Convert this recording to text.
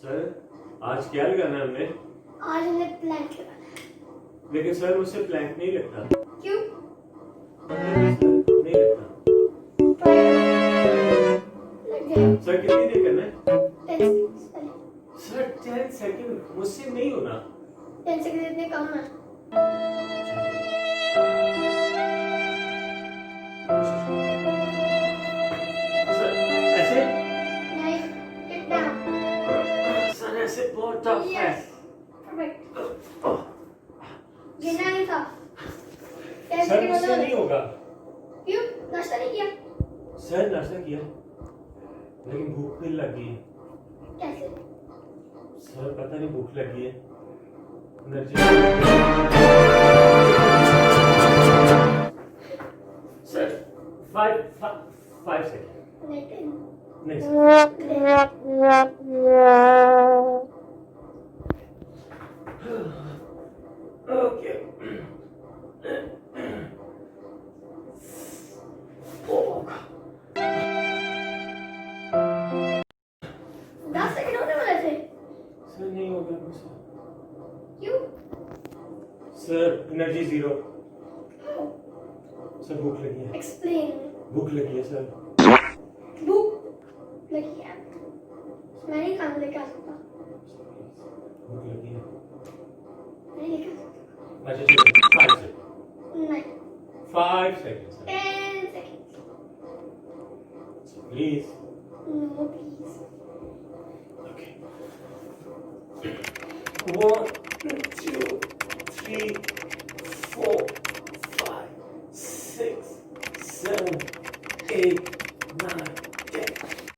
Sir आज क्या लगाना है हमने? आज हमने प्लैंक लगाना है। लेकिन सर मुझसे प्लैंक नहीं लगता। क्यों? नहीं लगता। लग गया। सर कितनी देर करना है? 10 seconds पहले। सर 10 सेकंड मुझसे नहीं होना। 10 seconds इतने कम है। सर ऐसे? नहीं, get down. सर ऐसे बहुत टफ है। Yes, perfect. गिरना नहीं था। 10 सर seconds मुझसे नहीं होगा। क्यों? नाश्ता नहीं किया? सर नाश्ता किया लेकिन भूख फिर लगी है। कैसे? सर पता नहीं भूख लगी है। एनर्जी। Sir 5 second. नहीं 10. नहीं सर। ओके। 10 सेकंड होने वाले थे। सर नहीं हो गया मुझसे। क्यों? Sir energy 0। सर भूख लगी है। Explain. भूख लगी है सर। भूख लगी है। मैं नहीं खाना लेके आ सकता। भूख लगी है। नहीं लेके आ सकता। अच्छा चलो 5 सेकंड। नहीं. 5 second sir 10 seconds. Please. No, please. Okay 1 2 3